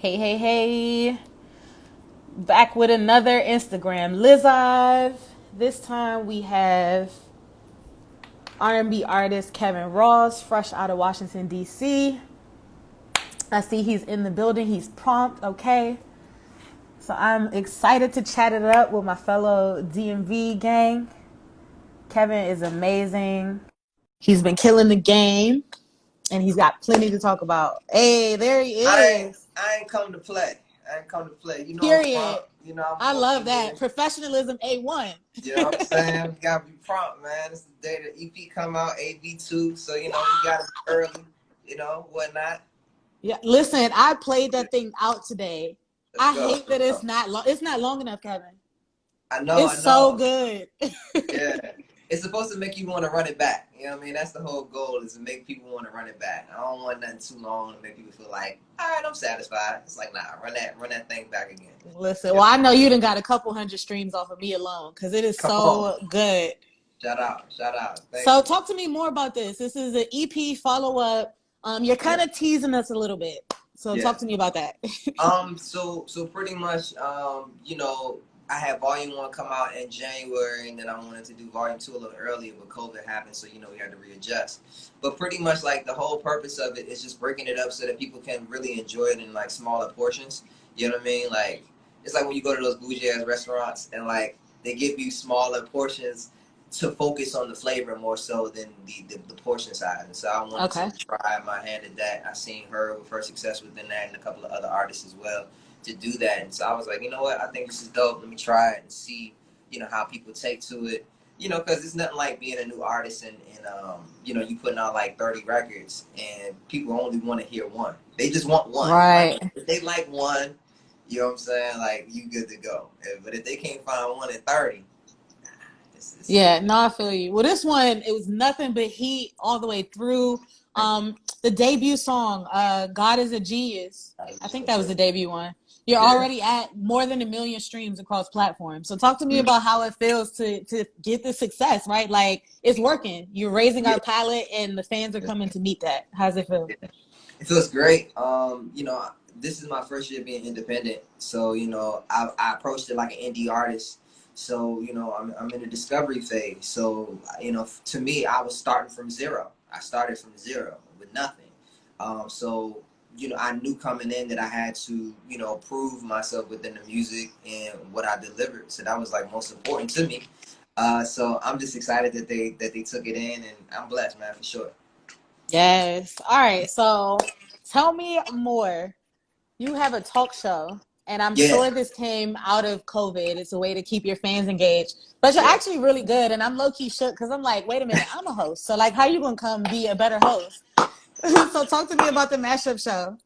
Hey, hey, hey. Back with another Instagram Live. This time we have R&B artist Kevin Ross, fresh out of Washington, D.C. I see he's in the building. He's prompt, okay? So I'm excited to chat it up with my fellow DMV gang. Kevin is amazing. He's been killing the game, and he's got plenty to talk about. Hey, there he is. I ain't come to play. I ain't come to play. You know I'm Period. prompt. You know I'm I love working that. here. Professionalism A1. You know what I'm saying? We gotta be prompt, man. It's the day the EP come out, AV2. So we gotta be early. Whatnot. Yeah, listen, I played that thing out today. Let's I go. hate that it's not long. It's not long enough, Kevin. I know. It's I so know. good. Yeah. It's supposed to make you want to run it back. You know what I mean? That's the whole goal, is to make people want to run it back. I don't want nothing too long to make people feel like, all right, I'm satisfied. It's like, nah, run that thing back again. Listen, well, I know you done got a couple hundred streams off of me alone because it is Come on. so good. Shout out. Shout out. Thank So you. talk to me more about this. This is an EP follow up. You're kind Yeah. of teasing us a little bit. So Yeah. talk to me about that. So pretty much, I had Volume 1 come out in January, and then I wanted to do Volume 2 a little earlier, but COVID happened, so we had to readjust. But pretty much, like, the whole purpose of it is just breaking it up so that people can really enjoy it in like smaller portions. You know what I mean? Like, it's like when you go to those bougie ass restaurants and like they give you smaller portions to focus on the flavor more so than the portion size. And so I wanted Okay. to try my hand at that. I seen her with her success within that, and a couple of other artists as well, to do that. And so I was like, you know what? I think this is dope. Let me try it and see, how people take to it. Because it's nothing like being a new artist and you putting out like 30 records and people only want to hear one. They just want one. Right. Like, if they like one, you know what I'm saying? Like, you good to go. But if they can't find one at 30, it's Yeah, no, I feel you. Well, this one, it was nothing but heat all the way through. The debut song, God is a Genius. I think that was the debut one. You're yeah. already at more than 1 million streams across platforms. So talk to me about how it feels to get the success, right? Like, it's working. You're raising Yeah. our palette and the fans are coming to meet that. How's it feel? It feels great. This is my first year being independent. So, I approached it like an indie artist. So, I'm in the discovery phase. So, to me, I was starting from zero. I started from zero with nothing. So, I knew coming in that I had to, prove myself within the music and what I delivered. So that was like most important to me. So I'm just excited that they took it in, and I'm blessed, man, for sure. Yes. All right. So tell me more. You have a talk show, and I'm Yeah, sure this came out of COVID. It's a way to keep your fans engaged. But you're yeah. actually really good, and I'm low key shook because I'm like, wait a minute, I'm a host. So like, how you gonna come be a better host? So talk to me about the Mashup Show.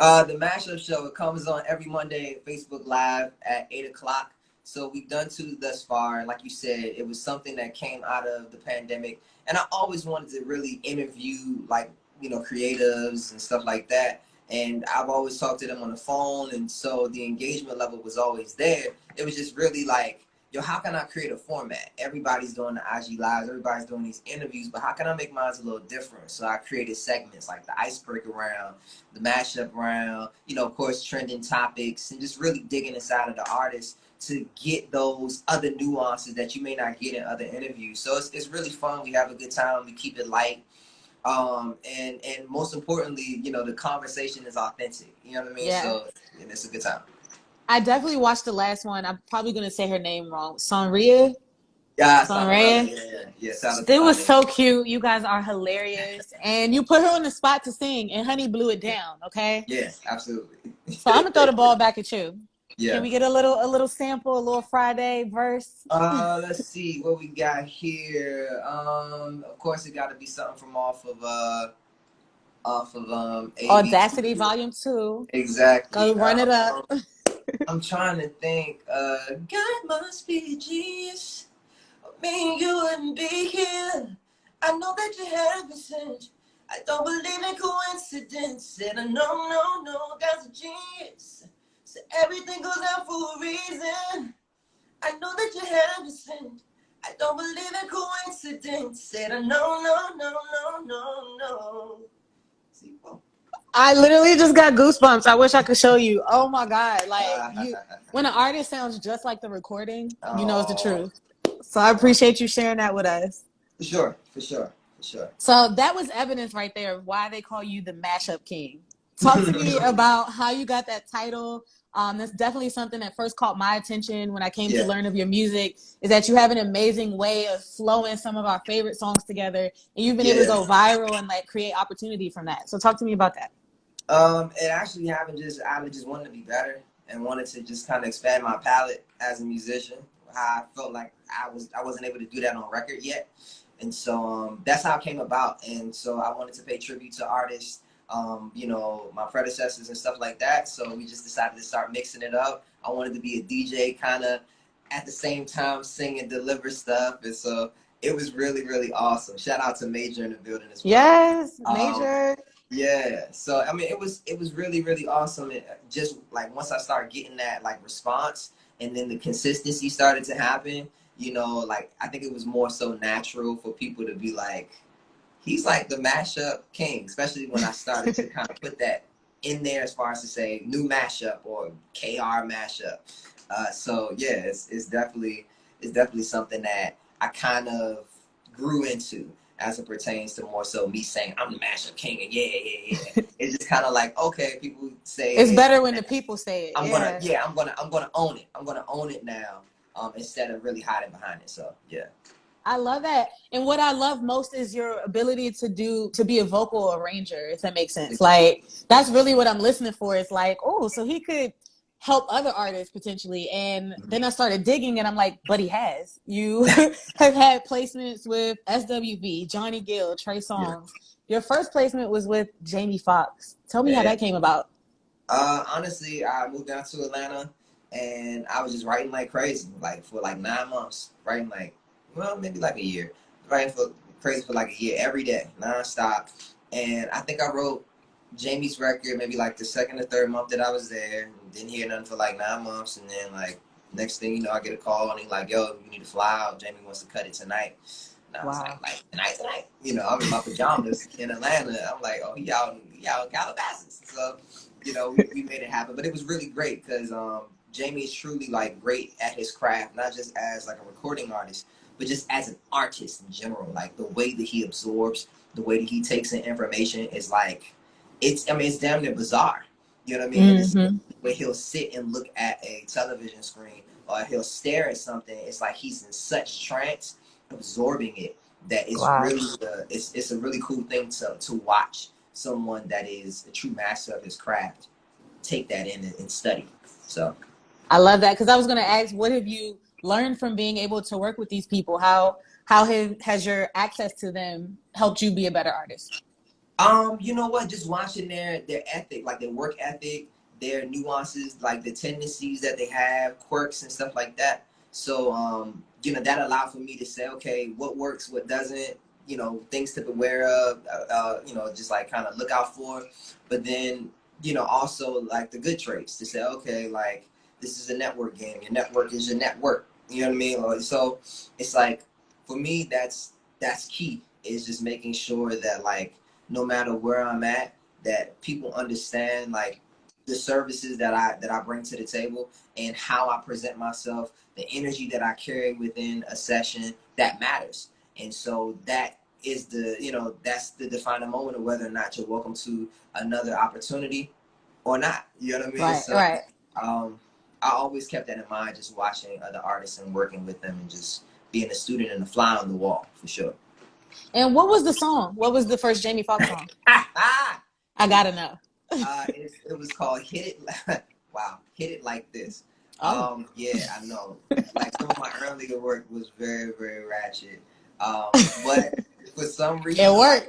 The Mashup Show, it comes on every Monday, Facebook Live at 8 o'clock. So we've done two thus far, and like you said, it was something that came out of the pandemic. And I always wanted to really interview, like, creatives and stuff like that. And I've always talked to them on the phone, and so the engagement level was always there. It was just really like, yo, how can I create a format? Everybody's doing the IG lives, everybody's doing these interviews, but how can I make mine a little different? So I created segments like the icebreaker round, the mashup round, of course, trending topics, and just really digging inside of the artist to get those other nuances that you may not get in other interviews. So it's really fun. We have a good time. We keep it light. And most importantly, the conversation is authentic. You know what I mean? Yeah, So, and it's a good time. I definitely watched the last one. I'm probably gonna say her name wrong. Sonria. Yeah, Songbird. Sonria. Yeah. Shout out to It was Sonny. so cute. You guys are hilarious, and you put her on the spot to sing, and Honey blew it down. Okay. Yeah, absolutely. So I'm gonna throw the ball back at you. Can Yeah. we get a little sample, a little Friday verse? Let's see what we got here. Of course, it got to be something from off of Audacity AV2. Volume 2. Go Exactly. run it up. I'm trying to think. God must be a genius. Me, you wouldn't be here. I know that you haven't sent. I don't believe in coincidence. Said no, no, no, God's a genius. So everything goes out for a reason. I know that you haven't sent. I don't believe in coincidence. Said no, no, no, no, no, no. See, well, I literally just got goosebumps. I wish I could show you. Oh my God. Like when an artist sounds just like the recording, you know it's the Oh, truth. So I appreciate you sharing that with us. for sure, for sure, for sure. So that was evidence right there of why they call you the Mashup King. Talk to me about how you got that title. That's definitely something that first caught my attention when I came to Yeah, learn of your music, is that you have an amazing way of flowing some of our favorite songs together, and you've been able to yeah. go viral and like create opportunity from that. So talk to me about that. It actually happened I just wanted to be better and wanted to just kind of expand my palette as a musician. How I felt like I wasn't able to do that on record yet, and so that's how it came about. And so I wanted to pay tribute to artists, you know, my predecessors and stuff like that. So we just decided to start mixing it up. I wanted to be a DJ, kind of at the same time sing and deliver stuff, and so it was really really awesome. Shout out to Major in the building as well. Yes, Um, Major. yeah, so I mean, it was really really awesome. Just like once I started getting that like response, and then the consistency started to happen. You know, like I think it was more so natural for people to be like, he's like the mashup king. Especially when I started to kind of put that in there as far as to say new mashup or KR mashup. So yeah, it's definitely something that I kind of grew into as it pertains to more so me saying I'm the mashup king and yeah. It's just kind of like, okay, people say It's it, better when the people say it. I'm gonna own it. I'm gonna own it now, instead of really hiding behind it. So yeah. I love that. And what I love most is your ability to be a vocal arranger, if that makes sense. Like that's really what I'm listening for. It's like, oh, so he could help other artists potentially. And then I started digging and I'm like, but he has. You have had placements with SWV, Johnny Gill, Trey Yeah. Songz. Your first placement was with Jamie Foxx. Tell me how Yeah. that came about. Honestly, I moved down to Atlanta and I was just writing like crazy, like for like 9 months, writing like, well, maybe like a year, writing for crazy for like a year every day, nonstop. And I think I wrote Jamie's record maybe like the second or third month that I was there. Didn't hear nothing for like 9 months, and then like next thing you know, I get a call and he's like, "Yo, you need to fly out. Jamie wants to cut it tonight." And I was Wow. like tonight. You know, I'm in my pajamas in Atlanta. I'm like, "Oh, he out in Calabasas." So, you know, we made it happen. But it was really great because Jamie is truly like great at his craft, not just as like a recording artist, but just as an artist in general. Like the way that he absorbs, the way that he takes in information is like, it's damn near bizarre. You know what I mean? And it's Mm-hmm. where he'll sit and look at a television screen or he'll stare at something. It's like he's in such trance, absorbing it, that it's Wow. really it's a really cool thing to watch someone that is a true master of his craft take that in and study. So I love that because I was going to ask, what have you learned from being able to work with these people? How has your access to them helped you be a better artist? you know what? Just watching their ethic, like their work ethic, their nuances, like the tendencies that they have, quirks and stuff like that. So you know, that allowed for me to say, okay, what works, what doesn't, you know, things to be aware of, you know, just like kind of look out for. But then, you know, also like the good traits to say, okay, like this is a network game. Your network is your network. You know what I mean? So it's like for me, that's key. Is just making sure that like no matter where I'm at, that people understand like the services that I bring to the table and how I present myself, the energy that I carry within a session that matters. And so that is that's the defining moment of whether or not you're welcome to another opportunity or not. You know what I mean? Right, So right. um, I always kept that in mind, just watching other artists and working with them and just being a student and a fly on the wall for sure. And what was the song? What was the first Jamie Foxx song? I gotta know. It was called "Hit It." Wow, "Hit It Like This." Oh, Yeah, I know. Like some of my earlier work was very, very ratchet. But for some it reason, like worked.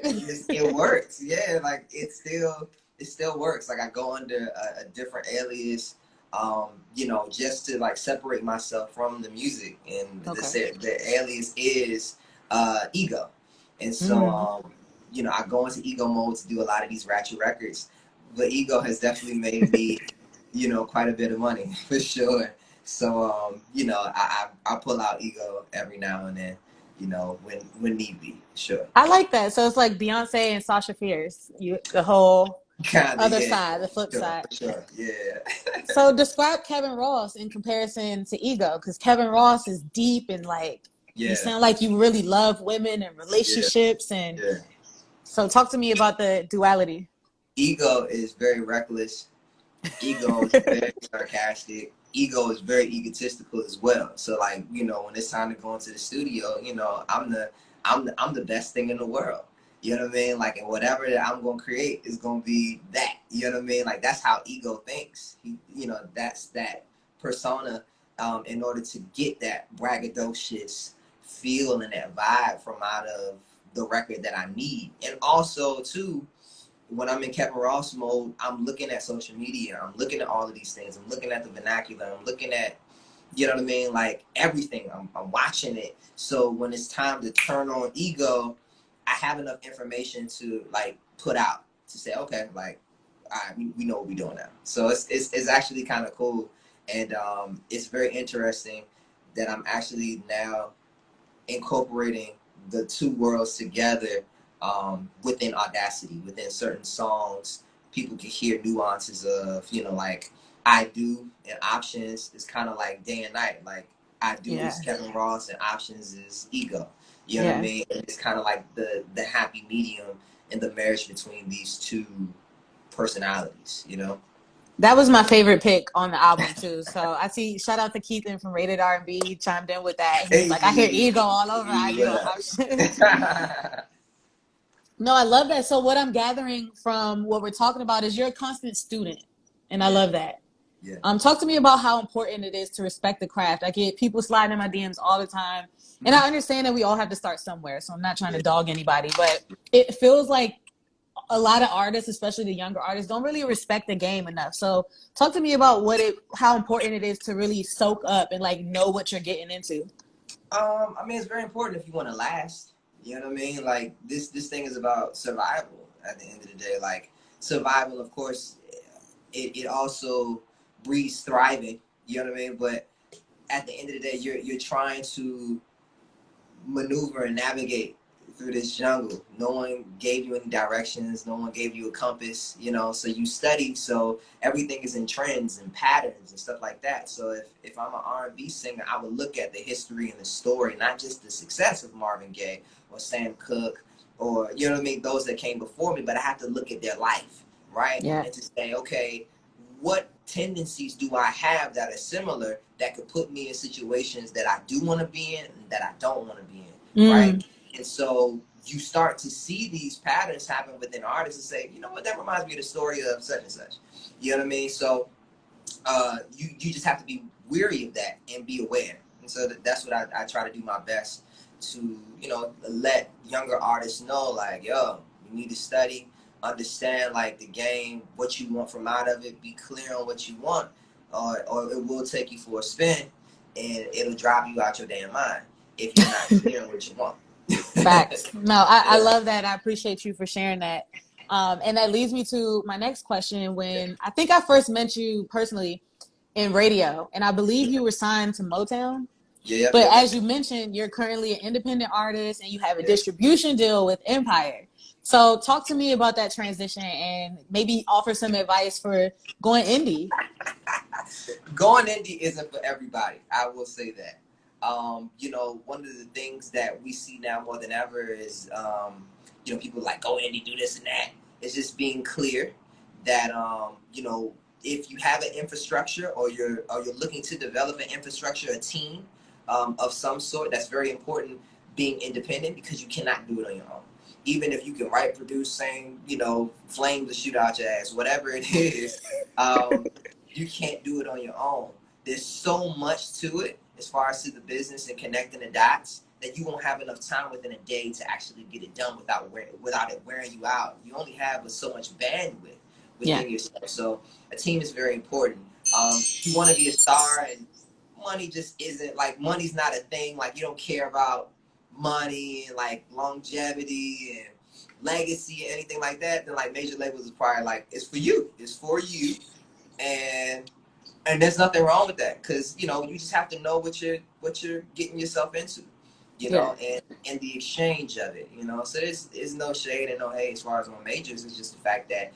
it works. Yeah, like it still works. Like I go under a different alias, you know, just to like separate myself from the music. And Okay. the alias is Ego. And so Mm. you know, I go into ego mode to do a lot of these ratchet records. But ego has definitely made me, you know, quite a bit of money for sure. So you know, I pull out ego every now and then, you know, when need be, sure. I like that. So it's like Beyonce and Sasha Fierce. You the whole Kinda, Other yeah. side, the flip Sure, side. for sure. Yeah. So describe Kevin Ross in comparison to Ego, because Kevin Ross is deep and like you Yeah. sound like you really love women and Yeah. relationships, and Yeah. so talk to me about the duality. Ego is very reckless. Ego is very sarcastic. Ego is very egotistical as well. So like, you know, when it's time to go into the studio, you know, I'm the best thing in the world. You know what I mean? Like, and whatever that I'm gonna create is gonna be that. You know what I mean? Like that's how Ego thinks. You know, that's that persona. In order to get that braggadocious feel and that vibe from out of the record that I need, and also too, when I'm in Kevin Ross mode, I'm looking at social media. I'm looking at all of these things. I'm looking at the vernacular. I'm looking at, you know what I mean? Like everything. I'm watching it. So when it's time to turn on Ego, I have enough information to like put out to say, okay, like, all right, we know what we're doing now. So it's actually kind of cool. And it's very interesting that I'm actually now incorporating the two worlds together within Audacity. Within certain songs, people can hear nuances of, you know, like I Do and Options is kind of like day and night. Like I Do Yeah. is Kevin Ross and Options is Ego. You know what I Yeah. mean? And it's kind of like the happy medium in the marriage between these two personalities, you know? That was my favorite pick on the album too. So I see, shout out to Keithan from Rated R&B. He chimed in with that. He was like, I hear Hey, Ego all over. I do what options. up? No, I love that. So what I'm gathering from what we're talking about is you're a constant student. And I Yeah, love that. yeah. Talk to me about how important it is to respect the craft. I get people sliding in my DMs all the time. And I understand that we all have to start somewhere. So I'm not trying to Yeah. dog anybody, but it feels like a lot of artists, especially the younger artists, don't really respect the game enough. So talk to me about how important it is to really soak up and like know what you're getting into. I mean, it's very important if you want to last. You know what I mean? Like this thing is about survival at the end of the day. Like survival, of course, it also breeds thriving. You know what I mean? But at the end of the day, you're trying to maneuver and navigate through this jungle. No one gave you any directions. No one gave you a compass, you know, so you study. So everything is in trends and patterns and stuff like that. So if I'm an R&B singer, I would look at the history and the story, not just the success of Marvin Gaye or Sam Cooke or, you know what I mean, those that came before me, but I have to look at their life, right? Yeah. And to say, okay, what tendencies do I have that are similar that could put me in situations that I do want to be in and that I don't want to be in, right? And so you start to see these patterns happen within artists and say, you know what, that reminds me of the story of such and such. You know what I mean? So you just have to be weary of that and be aware. And so that's what I try to do my best to, you know, let younger artists know, like, yo, you need to study, understand like the game, what you want from out of it, be clear on what you want, or it will take you for a spin and it'll drive you out your damn mind if you're not clear on what you want. Facts. No, I Yeah. love that. I appreciate you for sharing that. And that leads me to my next question. When I think I first met you personally in radio, and I believe you were signed to Motown. Yeah, But yeah, as you mentioned, you're currently an independent artist and you have a yeah. distribution deal with Empire. So talk to me about that transition and maybe offer some advice for going indie. Going indie isn't for everybody. I will say that. You know, one of the things that we see now more than ever is, you know, people like go indie, do this and that. It's just being clear that, you know, if you have an infrastructure or you're looking to develop an infrastructure, a team of some sort, that's very important. Being independent because you cannot do it on your own. Even if you can write, produce, sing, you know, flame the shoot out your ass, whatever it is. You can't do it on your own. There's so much to it as far as to the business and connecting the dots that you won't have enough time within a day to actually get it done without it wearing you out. You only have so much bandwidth within yourself. So a team is very important. You want to be a star and money just isn't, like, money's not a thing. Like, you don't care about money and like longevity and legacy and anything like that, then like major labels is probably like, it's for you. It's for you. And there's nothing wrong with that, because you know you just have to know what you're getting yourself into, you Yeah. know, and the exchange of it, you know. So there's no shade and no hate as far as on majors. It's just the fact that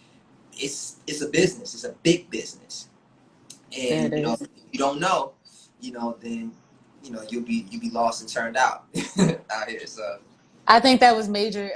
it's a business. It's a big business. And you know, if you don't know, you know, then you know you'll be lost and turned out out here. So I think that was a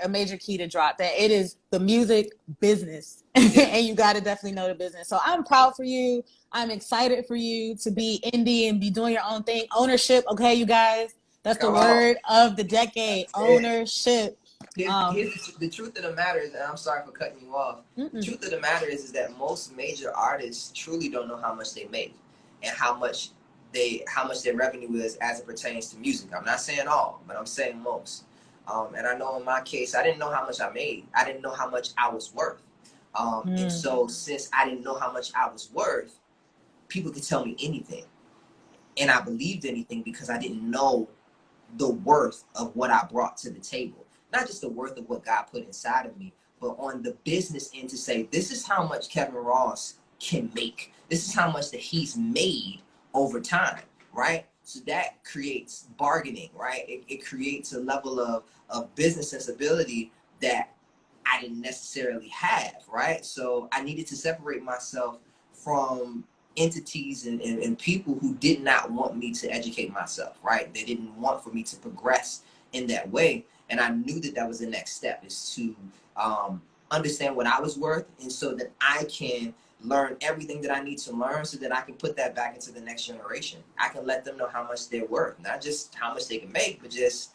major key to drop, that it is the music business. yeah, And you got to definitely know the business. So I'm proud for you. I'm excited for you to be indie and be doing your own thing. Ownership, okay, you guys. That's the come on. word of the decade. Yeah. Ownership. Here's the truth of the matter is, and I'm sorry for cutting you off. The Mm-mm. truth of the matter is that most major artists truly don't know how much they make and how much their revenue is as it pertains to music. I'm not saying all, but I'm saying most. And I know in my case, I didn't know how much I made. I didn't know how much I was worth. And so since I didn't know how much I was worth, people could tell me anything, and I believed anything because I didn't know the worth of what I brought to the table. Not just the worth of what God put inside of me, but on the business end to say, this is how much Kevin Ross can make. This is how much that he's made over time, right? So that creates bargaining, right? It creates a level of business sensibility that I didn't necessarily have, right? So I needed to separate myself from entities and people who did not want me to educate myself, right? They didn't want for me to progress in that way. And I knew that that was the next step, is to understand what I was worth, and so that I can learn everything that I need to learn so that I can put that back into the next generation. I can let them know how much they're worth, not just how much they can make, but just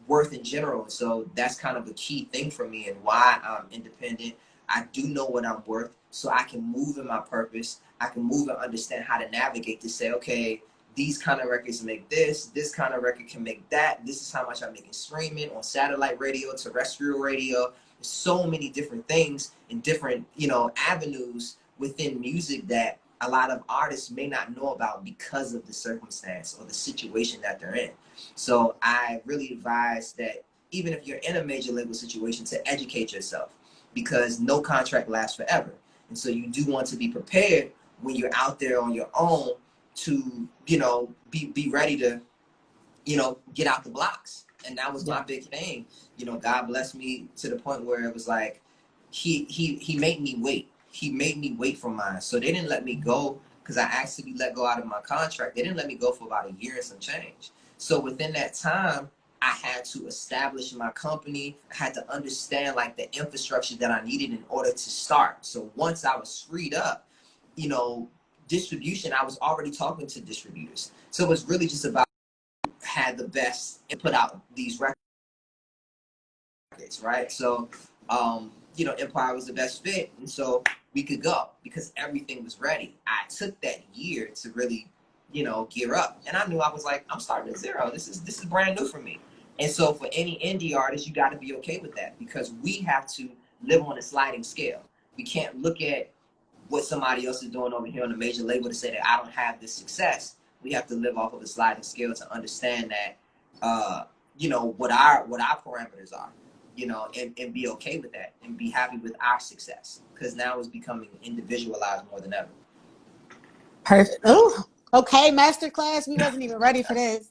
worth in general. So that's kind of a key thing for me and why I'm independent. I do know what I'm worth, so I can move in my purpose. I can move and understand how to navigate to say, okay, these kind of records make this kind of record can make that. This is how much I'm making streaming on satellite radio, terrestrial radio. There's so many different things and different, you know, avenues within music that a lot of artists may not know about because of the circumstance or the situation that they're in. So I really advise that even if you're in a major label situation, to educate yourself, because no contract lasts forever. And so you do want to be prepared when you're out there on your own to, you know, be ready to, you know, get out the blocks. And that was my big thing. You know, God blessed me to the point where it was like, he made me wait. He made me wait for mine. So they didn't let me go because I asked to be let go out of my contract. They didn't let me go for about a year and some change. So within that time, I had to establish my company. I had to understand like the infrastructure that I needed in order to start. So once I was freed up, you know, distribution, I was already talking to distributors. So it was really just about had the best and put out these records, right? So, you know, Empire was the best fit, and so we could go because everything was ready. I took that year to really, you know, gear up, and I knew I was like, I'm starting at zero. This is brand new for me. And so for any indie artist, you got to be okay with that, because we have to live on a sliding scale. We can't look at what somebody else is doing over here on a major label to say that I don't have this success. We have to live off of a sliding scale to understand that, you know, what our parameters are, you know, and be okay with that and be happy with our success, because now it's becoming individualized more than ever. Perfect. Oh, okay. Masterclass. We wasn't even ready for this.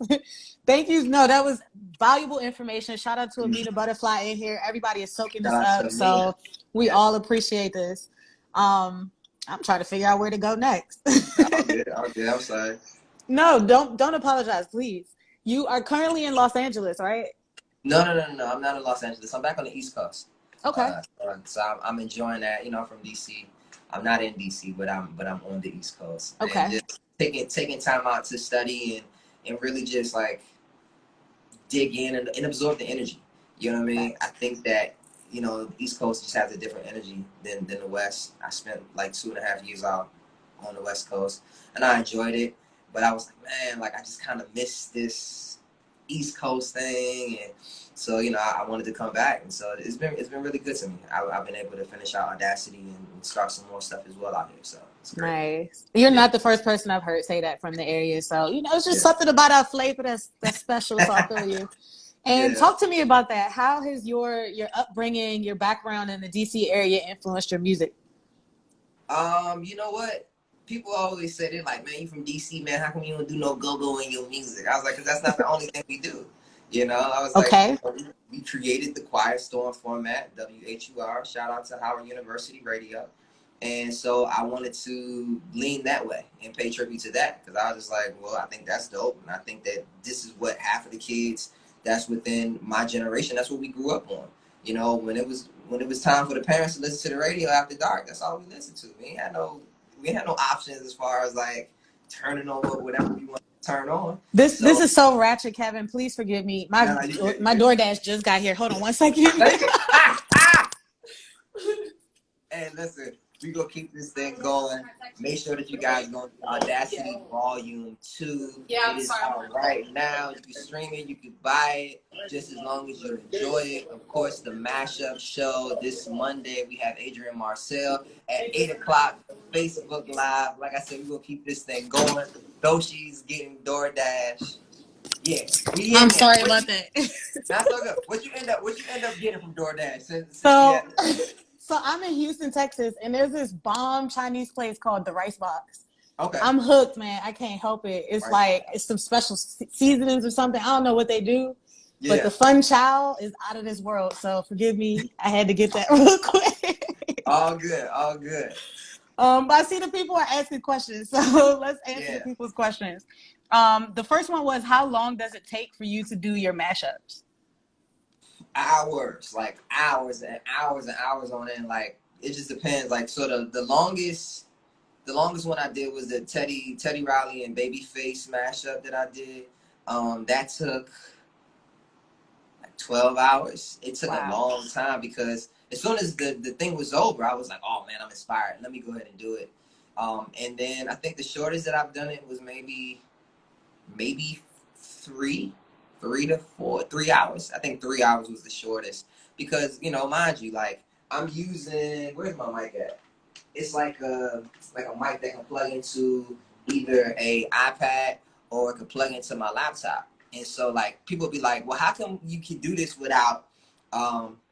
Thank you. No, that was valuable information. Shout out to Amina Butterfly in here. Everybody is soaking this Shout out to up. me. So we all appreciate this. I'm trying to figure out where to go next. All good. All good. I'm sorry. No, don't apologize, please. You are currently in Los Angeles, right? No. I'm not in Los Angeles. I'm back on the East Coast. Okay. So I'm enjoying that. You know, I'm from DC. I'm not in DC, but I'm on the East Coast. Okay. And just taking time out to study and really just like dig in and absorb the energy. You know what I mean? I think that, you know, the East Coast just has a different energy than the West. I spent like 2.5 years out on the West Coast, and I enjoyed it. But I was like, man, like I just kind of missed this East Coast thing, and so, you know, I wanted to come back, and so it's been really good to me. I've been able to finish out Audacity and start some more stuff as well out here. So it's great. Nice. You're not the first person I've heard say that from the area. So, you know, it's just something about our flavor that's special. So I feel you. And Yeah. talk to me about that. How has your upbringing, your background in the DC area influenced your music? You know what? People always say, they're like, man, you from DC, man. How come you don't do no go-go in your music? I was like, because that's not the only thing we do. You know, I was like, Okay. you know, we created the Quiet Storm format, WHUR. Shout out to Howard University Radio. And so I wanted to lean that way and pay tribute to that, because I was just like, well, I think that's dope. And I think that this is what half of the kids that's within my generation, that's what we grew up on. You know, when it was time for the parents to listen to the radio after dark, that's all we listened to. We had no options as far as like turning on whatever we want to turn on. This is so ratchet, Kevin. Please forgive me. My DoorDash just got here. Hold on one second. And listen, we gonna keep this thing going. Make sure that you guys go to Audacity Volume 2. It is out right now. You can stream it, you can buy it, just as long as you enjoy it. Of course, the Mashup Show this Monday. We have Adrian Marcel at 8 o'clock, Facebook Live. Like I said, we're gonna keep this thing going. Doshi's getting DoorDash. Yeah, I'm sorry about that. That's so good. What you end up getting from DoorDash? So I'm in Houston, Texas, and there's this bomb Chinese place called the Rice Box. Okay. I'm hooked, man. I can't help it. It's it's some special seasonings or something. I don't know what they do, but the fun chow is out of this world. So forgive me. I had to get that real quick. All good. All good. But I see the people are asking questions, so let's answer the people's questions. The first one was, how long does it take for you to do your mashups? Hours, like hours and hours and hours on end. Like, it just depends. Like, sort of the longest one I did was the Teddy Riley and Babyface mashup that I did. That took like 12 hours. It took a long time, because as soon as the thing was over, I was like, oh man, I'm inspired. Let me go ahead and do it. And then I think the shortest that I've done it was maybe 3 hours. I think 3 hours was the shortest, because, you know, mind you, like, I'm using, where's my mic at? It's like a mic that can plug into either a iPad or it can plug into my laptop. And so, like, people be like, well, how come you can do this without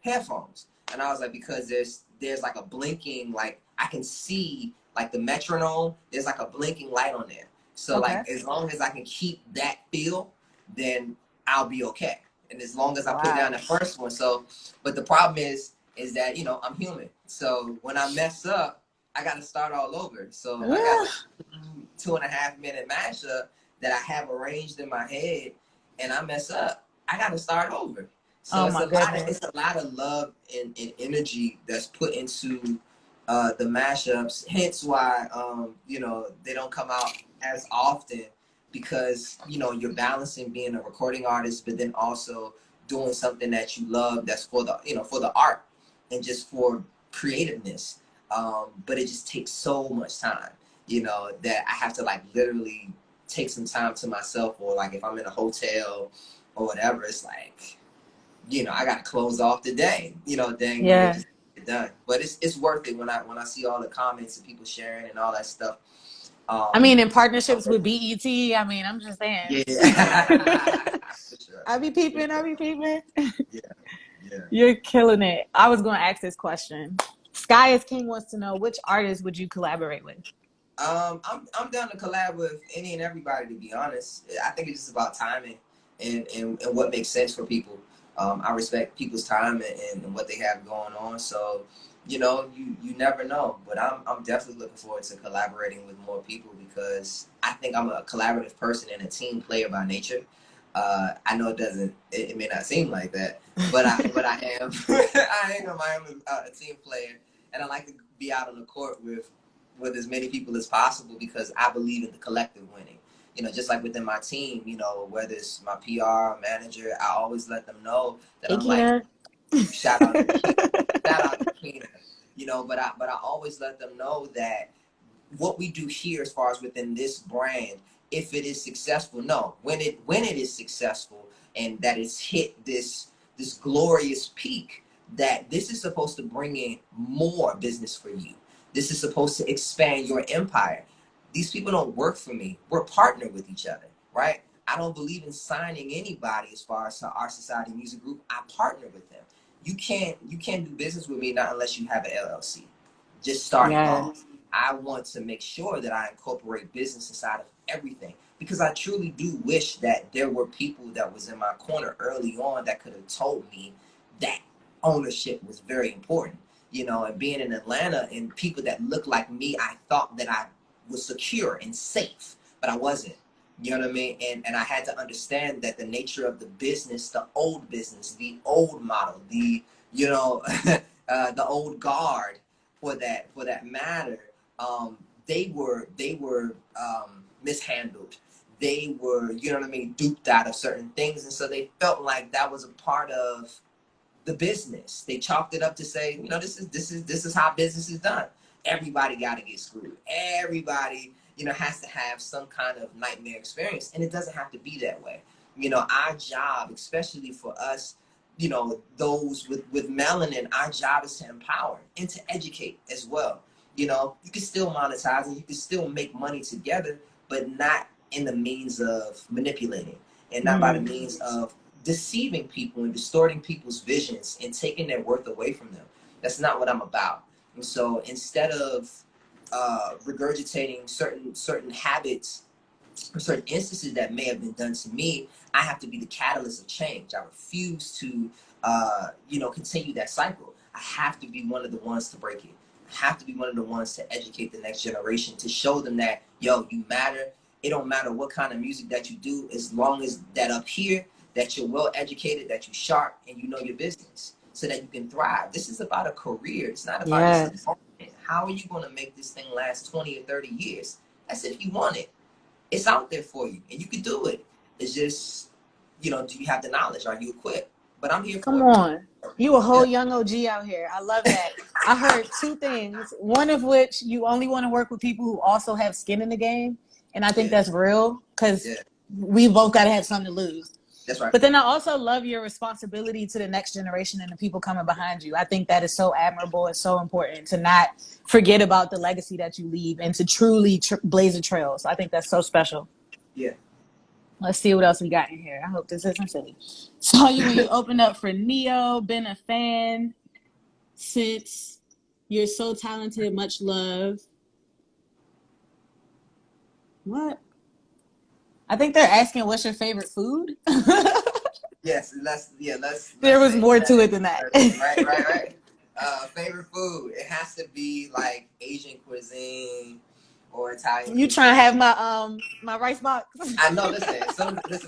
headphones? And I was like, because there's like a blinking, like, I can see like the metronome, there's like a blinking light on there. So like, as long as I can keep that feel, then I'll be okay. And as long as I put down the first one. So, but the problem is that, you know, I'm human. So when I mess up, I got to start all over. So I got a 2.5 minute mashup that I have arranged in my head, and I mess up, I got to start over. So it's a lot of love and energy that's put into the mashups. Hence why, you know, they don't come out as often, because, you know, you're balancing being a recording artist, but then also doing something that you love, that's for the, you know, for the art and just for creativeness. But it just takes so much time, you know, that I have to like literally take some time to myself, or like if I'm in a hotel or whatever, it's like, you know, I got to close off the day, you know, just get it done. But it's worth it when I see all the comments and people sharing and all that stuff. I mean, in partnerships with BET, I mean, I'm just saying. Yeah. Sure. I be peeping. Yeah. You're killing it. I was going to ask this question. Sky is King wants to know, which artist would you collaborate with? I'm down to collab with any and everybody, to be honest. I think it's just about timing and what makes sense for people. I respect people's time and what they have going on. So, you know, you never know. But I'm definitely looking forward to collaborating with more people, because I think I'm a collaborative person and a team player by nature. I know it may not seem like that, but I am. I am a team player, and I like to be out on the court with as many people as possible, because I believe in the collective winning. You know, just like within my team, you know, whether it's my PR manager, I always let them know that I'm like, shout out to Kina, you know, but I always let them know that what we do here, as far as within this brand, if it is successful, when it is successful and that it's hit this glorious peak, that this is supposed to bring in more business for you. This is supposed to expand your empire. These people don't work for me. We're partnered with each other, right? I don't believe in signing anybody as far as our society music group. I partner with them. You can't do business with me not unless you have an LLC. Just starting off. I want to make sure that I incorporate business inside of everything, because I truly do wish that there were people that was in my corner early on that could have told me that ownership was very important. you know, and being in Atlanta and people that looked like me, I thought that I was secure and safe, but I wasn't. You know what I mean? And I had to understand that the nature of the business, the old business, the old model, the, you know, the old guard for that matter, they were mishandled. They were, you know what I mean, duped out of certain things. And so they felt like that was a part of the business. They chalked it up to say, you know, this is how business is done. Everybody got to get screwed. Everybody, you know, has to have some kind of nightmare experience, and it doesn't have to be that way. You know, our job, especially for us, you know, those with melanin, our job is to empower and to educate as well. You know, you can still monetize and you can still make money together, but not in the means of manipulating and not by the means of deceiving people and distorting people's visions and taking their worth away from them. That's not what I'm about. And so instead of regurgitating certain habits or certain instances that may have been done to me, I have to be the catalyst of change. I refuse to, you know, continue that cycle. I have to be one of the ones to break it. I have to be one of the ones to educate the next generation, to show them that, yo, you matter. It don't matter what kind of music that you do, as long as that up here, that you're well educated, that you're sharp, and you know your business, so that you can thrive. This is about a career. It's not about just how are you going to make this thing last 20 or 30 years? That's if you want it. It's out there for you, and you can do it. It's just, you know, do you have the knowledge? Are you equipped? But I'm here for Come it. on. You a whole young OG out here. I love that. I heard two things. One of which, you only want to work with people who also have skin in the game. And I think that's real, because we both got to have something to lose. That's right. But then I also love your responsibility to the next generation and the people coming behind you. I think that is so admirable and so important, to not forget about the legacy that you leave and to truly blaze a trail. So I think that's so special. Yeah. Let's see what else we got in here. I hope this isn't silly. Saw you when you opened up for Neo. Been a fan since. You're so talented. Much love. What? I think they're asking what's your favorite food. Yes, There was more to it than that. Right. Favorite food. It has to be like Asian cuisine or Italian. You trying to have my my rice box? I know. Listen.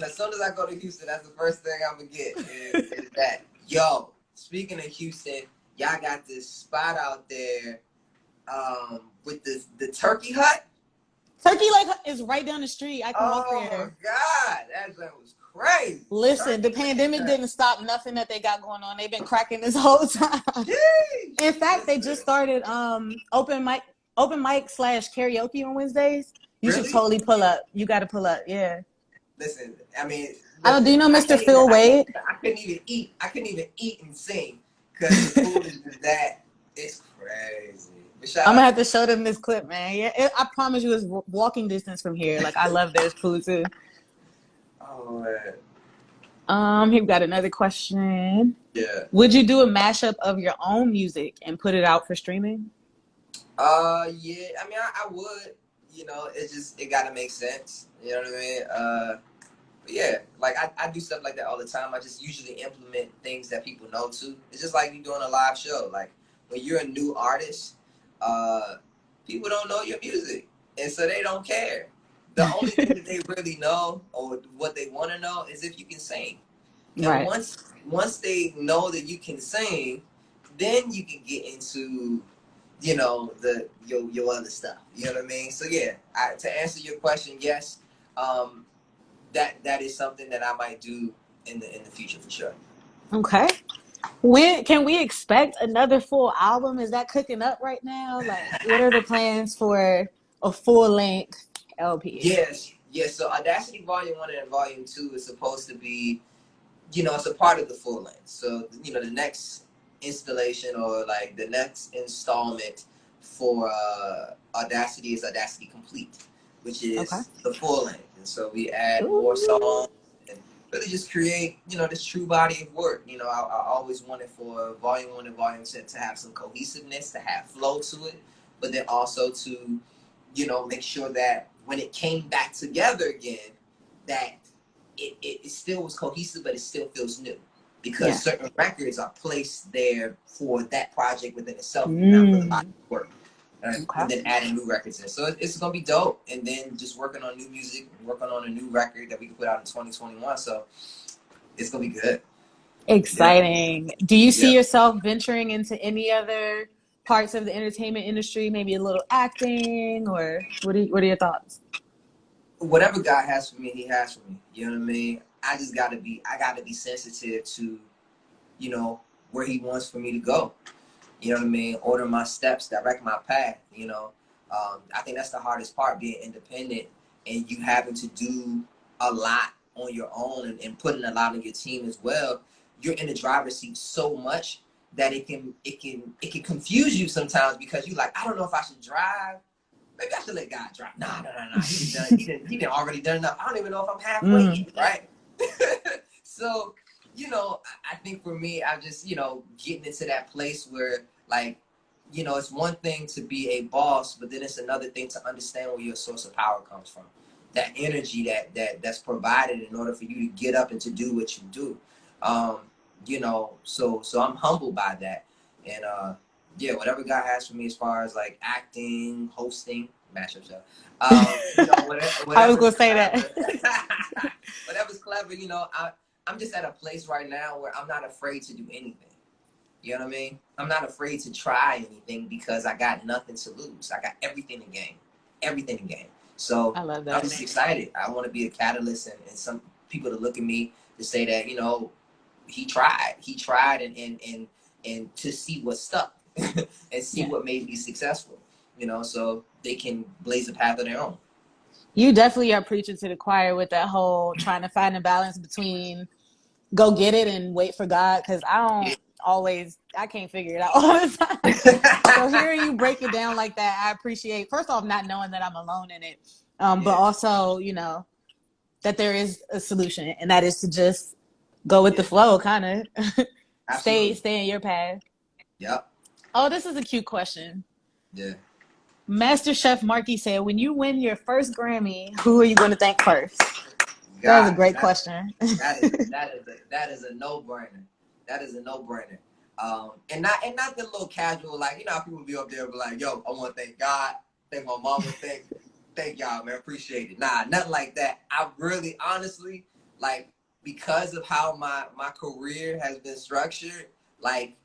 As soon as I go to Houston, that's the first thing I'm gonna get is that. Yo, speaking of Houston, y'all got this spot out there with the turkey hut. Turkey Lake is right down the street. I can walk there. Oh my God, that was crazy. Listen, the pandemic didn't stop nothing that they got going on. They've been cracking this whole time. Jeez. In fact, they just started open mic / karaoke on Wednesdays. You should totally pull up. You got to pull up. Yeah. Listen, I mean. Do you know Mr. Phil Wade? I couldn't even eat. I couldn't even eat and sing because the food is just that. It's crazy. I'm gonna have to show them this clip, man. Yeah, I promise you, it's walking distance from here. Like, I love their food too. Oh man. Here we got another question. Yeah. Would you do a mashup of your own music and put it out for streaming? Yeah. I mean, I would. You know, it gotta make sense. You know what I mean? But yeah, like I do stuff like that all the time. I just usually implement things that people know too. It's just like you doing a live show. Like when you're a new artist, people don't know your music, and so they don't care. The only thing that they really know, or what they want to know, is if you can sing. And once they know that you can sing, then you can get into, you know, your other stuff. You know what I mean? So yeah, to answer your question, yes, that is something that I might do in the future for sure. Okay. When can we expect another full album? Is that cooking up right now? Like, what are the plans for a full-length LP? Yes. So Audacity Volume 1 and Volume 2 is supposed to be, you know, it's a part of the full length. So, you know, the next installation or like the next installment for Audacity is Audacity Complete, which is the full length. And so we add more songs and really just create, you know, this true body of work. You know, I always wanted for Volume 1 and Volume 2 to have some cohesiveness, to have flow to it, but then also to, you know, make sure that when it came back together again, that it still was cohesive, but it still feels new. because certain records are placed there for that project within itself, not for the body of work. And then adding new records in. So it's going to be dope. And then just working on new music, working on a new record that we can put out in 2021. So it's going to be good. Exciting. Yeah. Do you see yourself venturing into any other parts of the entertainment industry? Maybe a little acting, or what are your thoughts? Whatever God has for me, he has for me. You know what I mean? I got to be sensitive to, you know, where he wants for me to go. You know what I mean? Order my steps, direct my path, you know. I think that's the hardest part, being independent and you having to do a lot on your own and putting a lot on your team as well. You're in the driver's seat so much that it can confuse you sometimes, because you're like, I don't know if I should drive. Maybe I should let God drive. Nah. He done already done enough. I don't even know if I'm halfway yet, right? So, you know, I think for me, I'm just, you know, getting into that place where, like, you know, it's one thing to be a boss, but then it's another thing to understand where your source of power comes from. That energy that's provided in order for you to get up and to do what you do. You know, so I'm humbled by that. And yeah, whatever God has for me as far as like acting, hosting, Mashup Show. You know, whatever I was gonna say that. Whatever's clever, you know, I'm just at a place right now where I'm not afraid to do anything. You know what I mean? I'm not afraid to try anything because I got nothing to lose. I got everything in game. Everything in game. So I love that. I'm just excited. I want to be a catalyst and some people to look at me to say that, you know, he tried and to see what stuck and see what made me successful, you know, so they can blaze a path of their own. You definitely are preaching to the choir with that whole trying to find a balance between go get it and wait for God, because I can't figure it out all the time. So hearing you break it down like that, I appreciate, first off, not knowing that I'm alone in it, but also, you know, that there is a solution, and that is to just go with the flow, kind of. Stay in your path. Yep. Oh, this is a cute question. Yeah. Master Chef Marky said, when you win your first Grammy, who are you going to thank first? God, that was a great question. That is a no-brainer. That is a no-brainer. And not the little casual, like, you know how people be up there and be like, yo, I want to thank God, thank my mama, thank y'all, man, appreciate it. Nah, nothing like that. I really, honestly, like, because of how my career has been structured, like,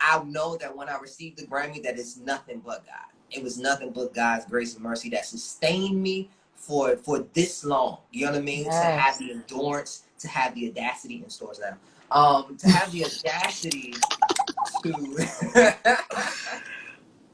I know that when I received the Grammy, that it's nothing but God. It was nothing but God's grace and mercy that sustained me for this long. You know what I mean? Yes. To have the endurance, to have the audacity in stores now. To have the audacity to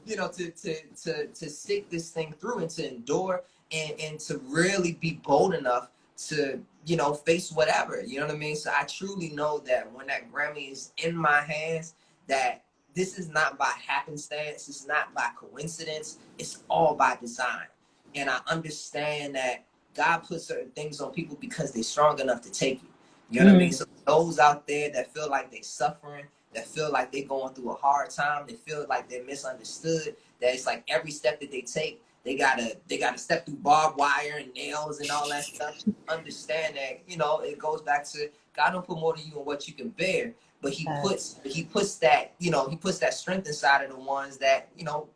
you know, to stick this thing through and to endure and to really be bold enough to, you know, face whatever. You know what I mean? So I truly know that when that Grammy is in my hands, that this is not by happenstance, it's not by coincidence, it's all by design. And I understand that God puts certain things on people because they're strong enough to take it. You know what I mean? So those out there that feel like they're suffering, that feel like they're going through a hard time, they feel like they're misunderstood, that it's like every step that they take, they gotta step through barbed wire and nails and all that stuff. Understand that, you know, it goes back to God don't put more than you on what you can bear, but he puts that, you know, he puts that strength inside of the ones that, you know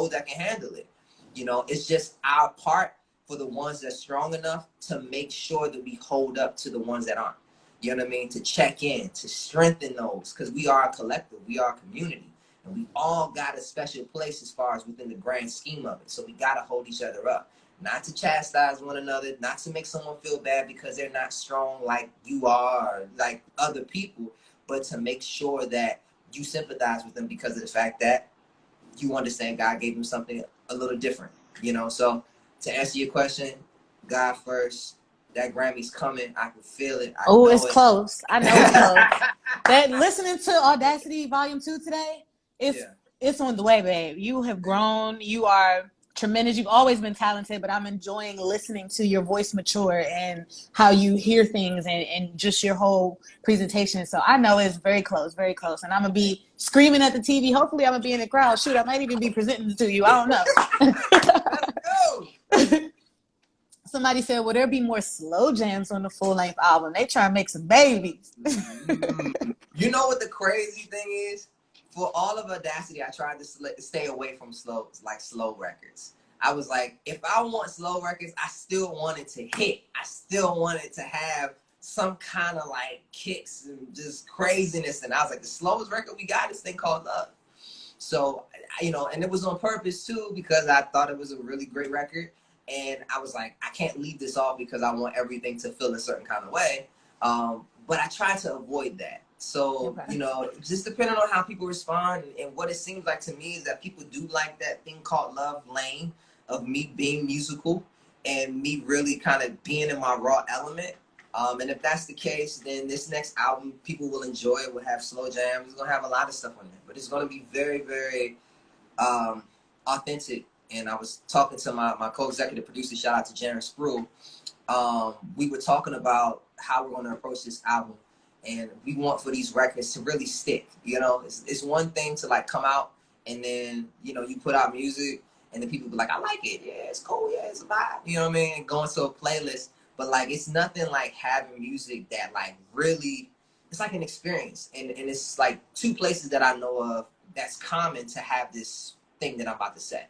that can handle it. You know, it's just our part for the ones that's strong enough to make sure that we hold up to the ones that aren't. You know what I mean? To check in, to strengthen those, because we are a collective, we are a community, and we all got a special place as far as within the grand scheme of it. So we got to hold each other up, not to chastise one another, not to make someone feel bad because they're not strong like you are, or like other people, but to make sure that you sympathize with them because of the fact that you understand God gave them something a little different, you know? So to answer your question, God first. That Grammy's coming. I can feel it. Oh, it's close. I know it's close. That listening to Audacity Volume 2 today, it's on the way, babe. You have grown. You are tremendous. You've always been talented, but I'm enjoying listening to your voice mature and how you hear things and just your whole presentation. So I know it's very close, very close. And I'm going to be screaming at the TV. Hopefully I'm going to be in the crowd. Shoot, I might even be presenting it to you. I don't know. Let's go. Somebody said, "Will there be more slow jams on the full length album? They try to make some babies." You know what the crazy thing is? For all of Audacity, I tried to stay away from slow records. I was like, if I want slow records, I still want it to hit. I still want it to have some kind of like kicks and just craziness. And I was like, the slowest record we got is this thing called Love. So, you know, and it was on purpose too, because I thought it was a really great record. And I was like, I can't leave this off because I want everything to feel a certain kind of way. But I tried to avoid that. So, okay. You know, just depending on how people respond, and what it seems like to me is that people do like that thing called Love lane of me being musical and me really kind of being in my raw element. And if that's the case, then this next album, people will enjoy it. We'll have slow jams. It's going to have a lot of stuff on it. But it's going to be very, very authentic. And I was talking to my co-executive producer, shout out to Jaren Spruill. We were talking about how we're going to approach this album. And we want for these records to really stick. You know, it's one thing to like come out and then, you know, you put out music and then people be like, I like it. Yeah, it's cool. Yeah, it's a vibe. You know what I mean? And going to a playlist. But like, it's nothing like having music that like really, it's like an experience. And it's like two places that I know of that's common to have this thing that I'm about to say.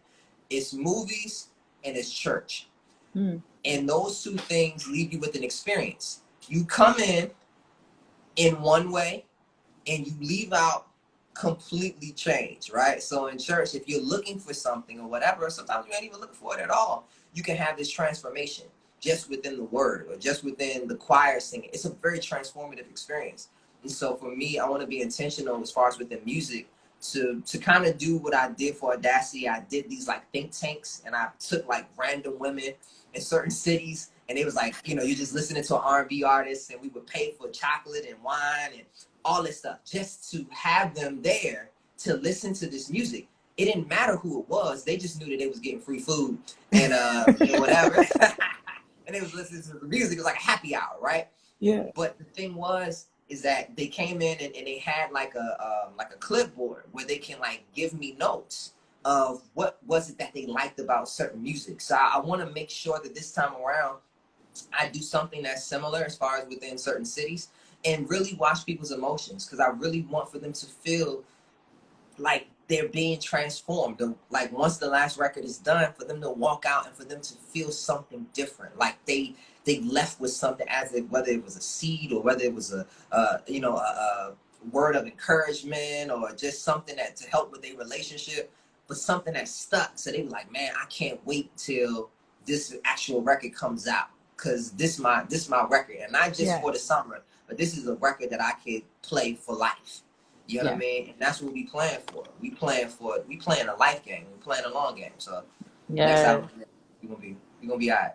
It's movies and it's church. And those two things leave you with an experience. You come in one way and you leave out completely changed, right? So in church, if you're looking for something or whatever, sometimes you ain't even looking for it at all. You can have this transformation just within the word or just within the choir singing. It's a very transformative experience. And so for me, I want to be intentional as far as within music to kind of do what I did for Audacity. I did these like think tanks and I took like random women in certain cities and it was like, you know, you're just listening to an R&B artist and we would pay for chocolate and wine and all this stuff just to have them there to listen to this music. It didn't matter who it was. They just knew that they was getting free food and whatever. And they was listening to the music. It was like a happy hour, right? Yeah. But the thing is that they came in and they had like a clipboard where they can like give me notes of what was it that they liked about certain music. So I want to make sure that this time around I do something that's similar as far as within certain cities and really watch people's emotions, because I really want for them to feel like they're being transformed. Like once the last record is done, for them to walk out and for them to feel something different. Like they left with something, as if whether it was a seed or whether it was a word of encouragement or just something that to help with their relationship, but something that stuck. So they were like, man, I can't wait till this actual record comes out, because this my record, and not just for the summer, but this is a record that I could play for life. You know what I mean? And that's what we playing for. We playing a life game. We playing a long game. So next time we're gonna be all right.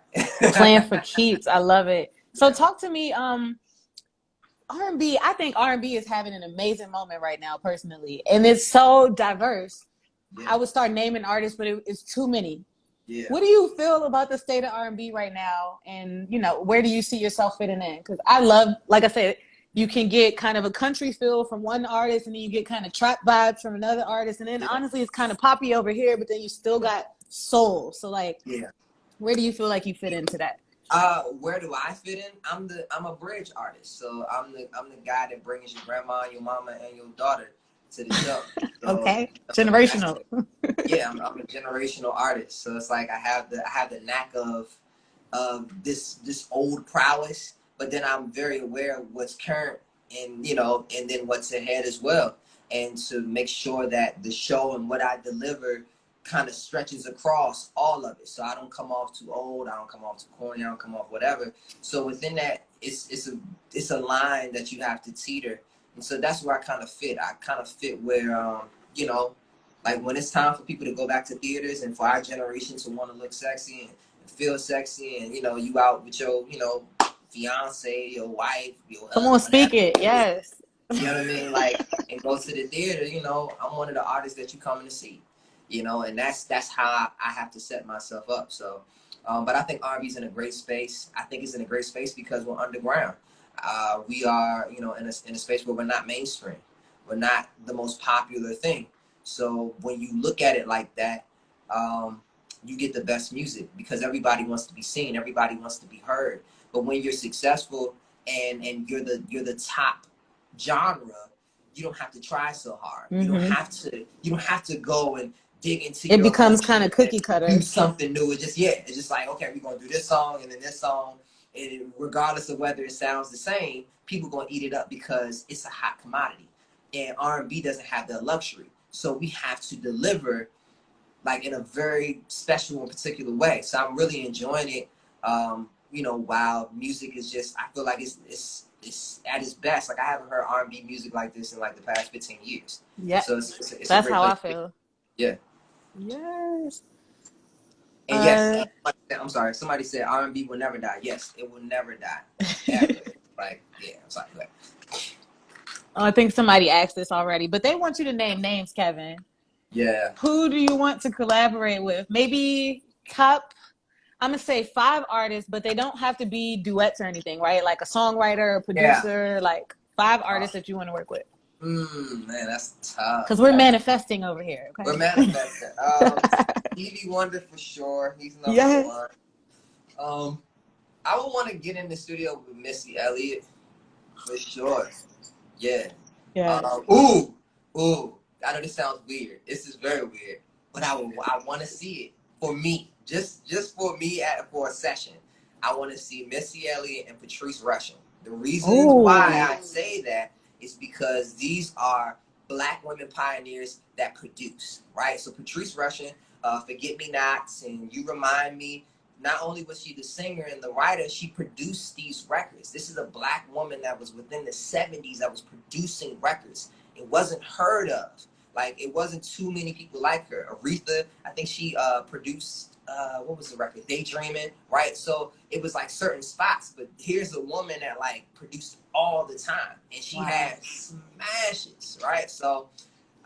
Playing for keeps. I love it. So talk to me. R&B. I think R&B is having an amazing moment right now, personally, and it's so diverse. I would start naming artists, but it's too many. Yeah. What do you feel about the state of R&B right now? And, you know, where do you see yourself fitting in? Because I love, like I said, you can get kind of a country feel from one artist, and then you get kind of trap vibes from another artist. And then honestly, it's kind of poppy over here, but then you still got soul. So like, where do you feel like you fit into that? Where do I fit in? I'm a bridge artist. So I'm the guy that brings your grandma, your mama, and your daughter to the show. So, okay, generational. I'm a generational artist. So it's like I have the knack of this old prowess, but then I'm very aware of what's current and and then what's ahead as well, and to make sure that the show and what I deliver kind of stretches across all of it. So I don't come off too old, I don't come off too corny, I don't come off whatever. So within that, it's a line that you have to teeter. And so that's where I kind of fit. I kind of fit where, like when it's time for people to go back to theaters and for our generation to want to look sexy and feel sexy and, you out with your, fiance, your wife, your husband. Come on, speak it. Yes. You know what I mean? Like, and go to the theater, I'm one of the artists that you coming to see, and that's how I have to set myself up. So, but I think R&B's in a great space. I think it's in a great space because we're underground. We are, in a space where we're not mainstream. We're not the most popular thing. So when you look at it like that, you get the best music, because everybody wants to be seen, everybody wants to be heard. But when you're successful and you're the top genre, you don't have to try so hard. You don't have to go and dig into it becomes kind of cookie cutter. Do something new. It's just like, okay, we're gonna do this song and then this song, and regardless of whether it sounds the same, people gonna eat it up because it's a hot commodity. And R&B doesn't have that luxury, so we have to deliver like in a very special and particular way. So I'm really enjoying it. You know, while music is just, I feel like it's at its best. Like I haven't heard R&B music like this in like the past 15 years. Yeah, so it's that's how I feel. Yeah. Yes. And yes, I'm sorry. Somebody said R&B will never die. Yes, it will never die. Ever. Like, yeah, I'm sorry. Go ahead. Oh, I think somebody asked this already, but they want you to name names, Kevin. Yeah. Who do you want to collaborate with? Maybe Cup. I'm gonna say 5 artists, but they don't have to be duets or anything, right? Like a songwriter, a producer, like 5 artists that you want to work with. Man, that's tough. Because we're manifesting over here. Okay? We're manifesting. Stevie Wonder for sure. He's number one. I would want to get in the studio with Missy Elliott for sure. Yeah. Yeah. Ooh. I know this sounds weird. This is very weird, but I want to see it for me. Just for me for a session. I want to see Missy Elliott and Patrice Rushen. The reason why I say that is because these are Black women pioneers that produce, right? So Patrice Rushen, Forget Me Nots and You Remind Me, not only was she the singer and the writer, she produced these records. This is a Black woman that was within the 70s that was producing records. It wasn't heard of. Like, it wasn't too many people like her. Aretha, I think she produced, what was the record? Daydreaming, right? So it was like certain spots, but here's a woman that like produced all the time, and she had smashes, right? So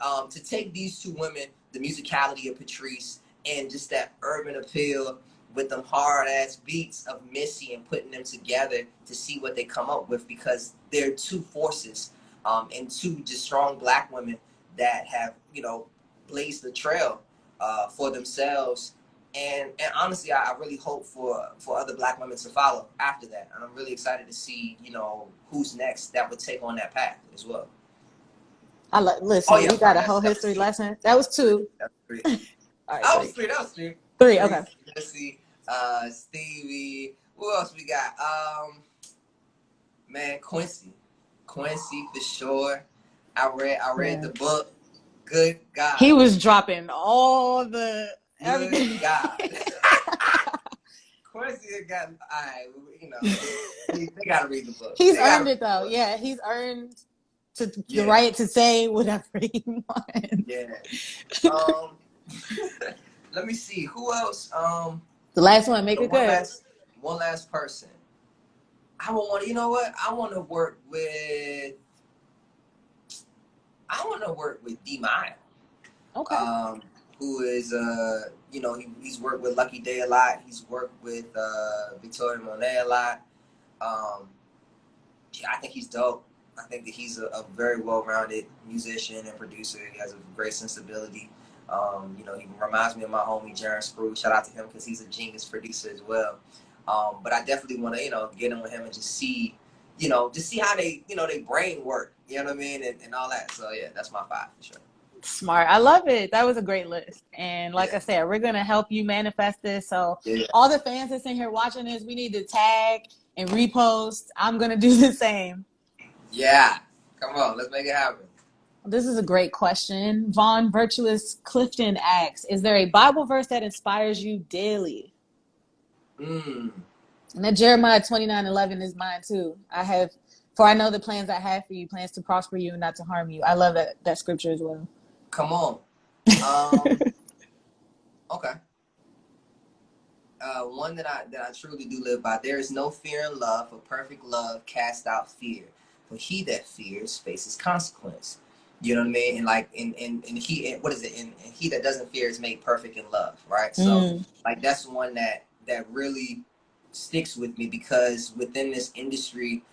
to take these two women, the musicality of Patrice and just that urban appeal with them hard ass beats of Missy and putting them together to see what they come up with, because they're two forces and two just strong Black women that have, you know, blazed the trail for themselves. And honestly, I really hope for other Black women to follow after that. And I'm really excited to see, you know, who's next that would take on that path as well. Listen, you got a whole history lesson. That was 2. That was 3. All right, that was 3. That was 3. 3, okay. Let's see. Stevie. Who else we got? Man, Quincy for sure. I read the book. Good God. He was dropping all the everything. Good God. Quincy got, you know, they gotta read the book. He's earned it though. Yeah, he's earned the right to say whatever he wants. Yeah. Let me see. Who else? The last one, make it good. One last person. I would want. You know what? I want to work with D Mile. Okay. Who is you know, he's worked with Lucky Day a lot. He's worked with Victoria Monet a lot. Yeah, I think he's dope. I think that he's a very well-rounded musician and producer. He has a great sensibility. You know, he reminds me of my homie Jaron Spruce. Shout out to him because he's a genius producer as well. But I definitely want to, you know, get in with him and just see how they, you know, they brain work. You know what I mean, and all that. So yeah, that's my 5 for sure. Smart. I love it. That was a great list. And like I said, we're going to help you manifest this. So all the fans that's in here watching this, we need to tag and repost. I'm going to do the same. Yeah. Come on. Let's make it happen. This is a great question. Vaughn Virtuous Clifton asks, is there a Bible verse that inspires you daily? And that Jeremiah 29:11 is mine too. For I know the plans I have for you, plans to prosper you and not to harm you. I love that scripture as well. Come on. Okay. One that I truly do live by. There is no fear in love, for perfect love cast out fear. For he that fears faces consequence. You know what I mean? And like, what is it? And he that doesn't fear is made perfect in love, right? So like, that's one that really sticks with me, because within this industry,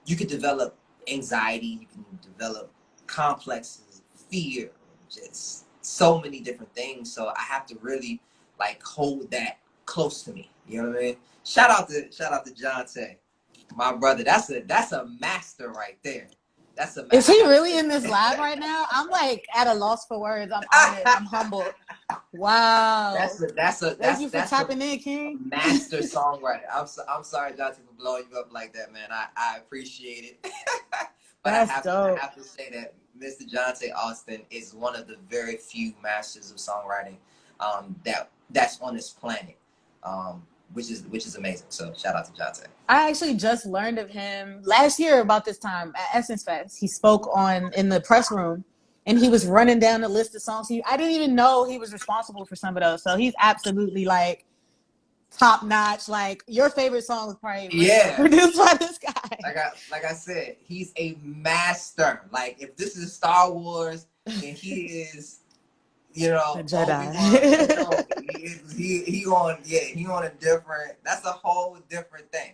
you could develop anxiety, you can develop complexes, fear, just so many different things. So I have to really like hold that close to me. You know what I mean? Shout out to Jonte, my brother. That's a master right there. That's a master. Is he really in this live right now? I'm like at a loss for words. I'm honored. I'm humbled. Wow. Thank you for tapping in, King. Master songwriter. I'm sorry, Jonte, for blowing you up like that, man. I appreciate it. But I have to say that Mr. Jonte Austin is one of the very few masters of songwriting that's on this planet, which is amazing. So shout out to Jonte. I actually just learned of him last year about this time at Essence Fest. He spoke in the press room, and he was running down the list of songs. I didn't even know he was responsible for some of those. So he's absolutely like top notch. Like your favorite song was probably produced by this guy. Like I said, he's a master. Like if this is Star Wars and he is, you know, a Jedi. he on a different. That's a whole different thing.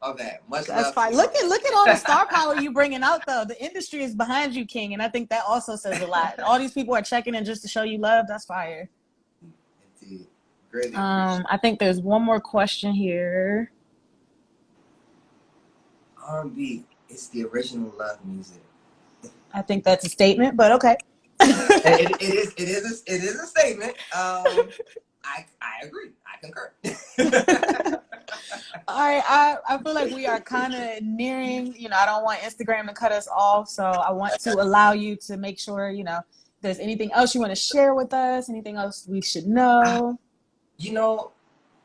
Okay, much that's love. Fine. Look at all the star power you bringing out though. The industry is behind you, King, and I think that also says a lot. All these people are checking in just to show you love. That's fire. Indeed. Greatly I think there's one more question here. R&B is the original love music. I think that's a statement, but okay. it is a statement. I agree. I concur. All right, I feel like we are kind of nearing, I don't want Instagram to cut us off, so I want to allow you to make sure, if there's anything else you want to share with us, anything else we should know.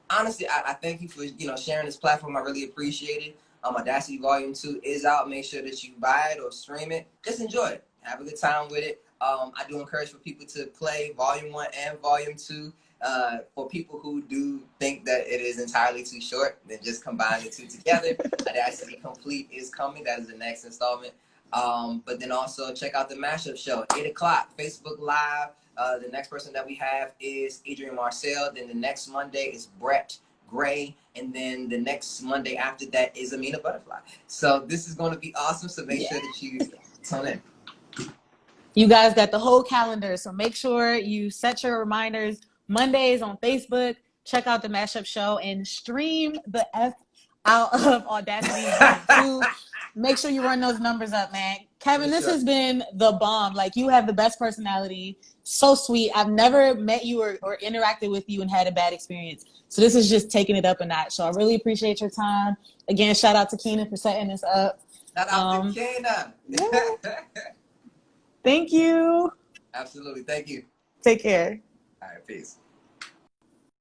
Honestly, I thank you for, sharing this platform. I really appreciate it. Audacity Volume 2 is out. Make sure that you buy it or stream it. Just enjoy it. Have a good time with it. I do encourage for people to play Volume 1 and Volume 2. For people who do think that it is entirely too short, then just combine the two together. Audacity Complete is coming. That is the next installment. But then also check out the Mashup Show, 8 o'clock, Facebook Live. The next person that we have is Adrian Marcel. Then the next Monday is Brett Gray. And then the next Monday after that is Amina Butterfly. So this is going to be awesome. So make sure that you tune in. You guys got the whole calendar. So make sure you set your reminders. Mondays on Facebook. Check out the Mashup Show and stream the F out of Audacity. Make sure you run those numbers up, man. Kevin, this has been the bomb. Like, you have the best personality. So sweet. I've never met you or interacted with you and had a bad experience. So this is just taking it up a notch. So I really appreciate your time. Again, shout out to Keena for setting this up. Shout out to Keena. Thank you. Absolutely. Thank you. Take care. All right. Peace.